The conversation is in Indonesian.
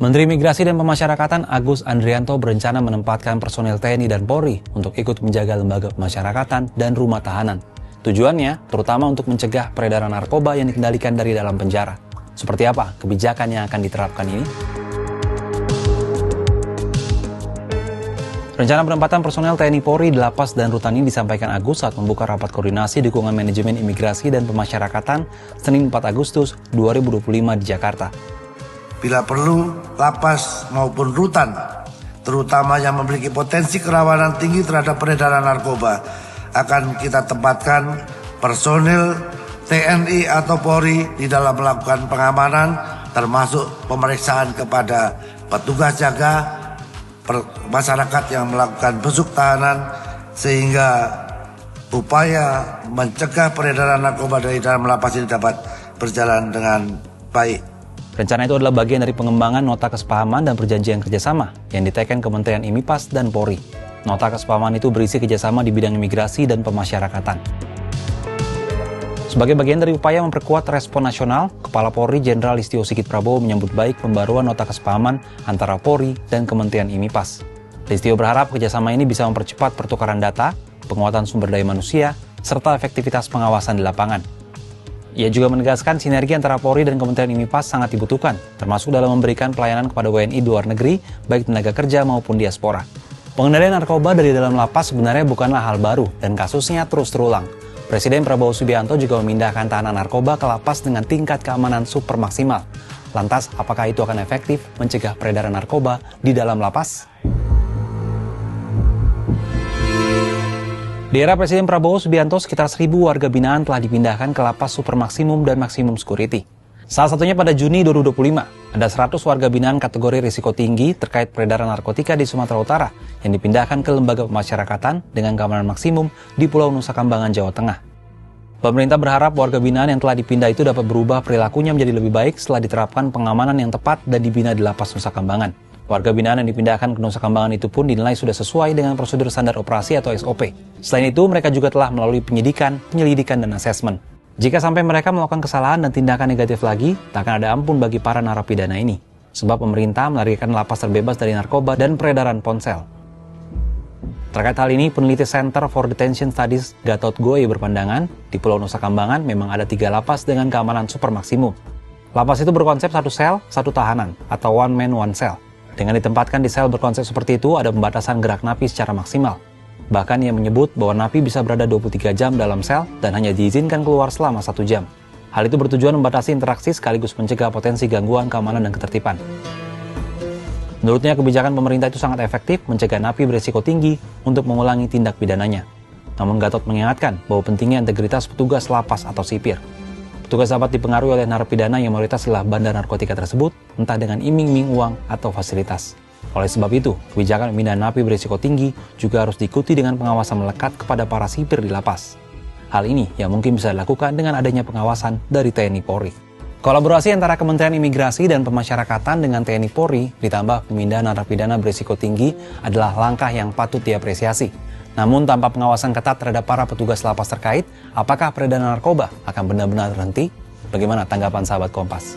Menteri Migrasi dan Pemasyarakatan Agus Andrianto berencana menempatkan personel TNI dan Polri untuk ikut menjaga lembaga pemasyarakatan dan rumah tahanan. Tujuannya terutama untuk mencegah peredaran narkoba yang dikendalikan dari dalam penjara. Seperti apa kebijakan yang akan diterapkan ini? Rencana penempatan personel TNI Polri di lapas dan rutan ini disampaikan Agus saat membuka rapat koordinasi dukungan manajemen imigrasi dan pemasyarakatan Senin 4 Agustus 2025 di Jakarta. Bila perlu, lapas maupun rutan, terutama yang memiliki potensi kerawanan tinggi terhadap peredaran narkoba, akan kita tempatkan personil TNI atau Polri di dalam melakukan pengamanan, termasuk pemeriksaan kepada petugas jaga, masyarakat yang melakukan besuk tahanan, sehingga upaya mencegah peredaran narkoba dari dalam lapas ini dapat berjalan dengan baik. Rencana itu adalah bagian dari pengembangan nota kesepahaman dan perjanjian kerjasama yang diteken Kementerian IMIPAS dan Polri. Nota kesepahaman itu berisi kerjasama di bidang imigrasi dan pemasyarakatan. Sebagai bagian dari upaya memperkuat respon nasional, Kepala Polri Jenderal Listio Sigit Prabowo menyambut baik pembaruan nota kesepahaman antara Polri dan Kementerian IMIPAS. Listio berharap kerjasama ini bisa mempercepat pertukaran data, penguatan sumber daya manusia, serta efektivitas pengawasan di lapangan. Ia juga menegaskan sinergi antara Polri dan Kementerian IMIPAS sangat dibutuhkan, termasuk dalam memberikan pelayanan kepada WNI di luar negeri, baik tenaga kerja maupun diaspora. Pengendalian narkoba dari dalam lapas sebenarnya bukanlah hal baru dan kasusnya terus terulang. Presiden Prabowo Subianto juga memindahkan tahanan narkoba ke lapas dengan tingkat keamanan super maksimal. Lantas, apakah itu akan efektif mencegah peredaran narkoba di dalam lapas? Di era Presiden Prabowo Subianto, sekitar 1.000 warga binaan telah dipindahkan ke lapas super maksimum dan maksimum security. Salah satunya pada Juni 2025, ada 100 warga binaan kategori risiko tinggi terkait peredaran narkotika di Sumatera Utara yang dipindahkan ke lembaga pemasyarakatan dengan keamanan maksimum di Pulau Nusa Kambangan, Jawa Tengah. Pemerintah berharap warga binaan yang telah dipindah itu dapat berubah perilakunya menjadi lebih baik setelah diterapkan pengamanan yang tepat dan dibina di lapas Nusa Kambangan. Warga binaan yang dipindahkan ke Nusa Kambangan itu pun dinilai sudah sesuai dengan prosedur standar operasi atau SOP. Selain itu, mereka juga telah melalui penyidikan, penyelidikan, dan asesmen. Jika sampai mereka melakukan kesalahan dan tindakan negatif lagi, tak akan ada ampun bagi para narapidana ini. Sebab pemerintah menargetkan lapas terbebas dari narkoba dan peredaran ponsel. Terkait hal ini, peneliti Center for Detention Studies Gatot Goe berpandangan, di Pulau Nusa Kambangan memang ada 3 lapas dengan keamanan super maksimum. Lapas itu berkonsep 1 sel, 1 tahanan, atau one man, one cell. Dengan ditempatkan di sel berkonsep seperti itu, ada pembatasan gerak napi secara maksimal. Bahkan ia menyebut bahwa napi bisa berada 23 jam dalam sel dan hanya diizinkan keluar selama 1 jam. Hal itu bertujuan membatasi interaksi sekaligus mencegah potensi gangguan keamanan dan ketertiban. Menurutnya, kebijakan pemerintah itu sangat efektif mencegah napi berisiko tinggi untuk mengulangi tindak pidananya. Namun Gatot mengingatkan bahwa pentingnya integritas petugas lapas atau sipir. Petugas dapat dipengaruhi oleh narapidana yang mayoritas adalah bandar narkotika tersebut, entah dengan iming-iming uang atau fasilitas. Oleh sebab itu, kebijakan pemindahan napi berisiko tinggi juga harus diikuti dengan pengawasan melekat kepada para sipir di lapas. Hal ini yang mungkin bisa dilakukan dengan adanya pengawasan dari TNI Polri. Kolaborasi antara Kementerian Imigrasi dan Pemasyarakatan dengan TNI Polri ditambah pemindahan narapidana berisiko tinggi adalah langkah yang patut diapresiasi. Namun tanpa pengawasan ketat terhadap para petugas lapas terkait, apakah peredaran narkoba akan benar-benar terhenti? Bagaimana tanggapan sahabat Kompas?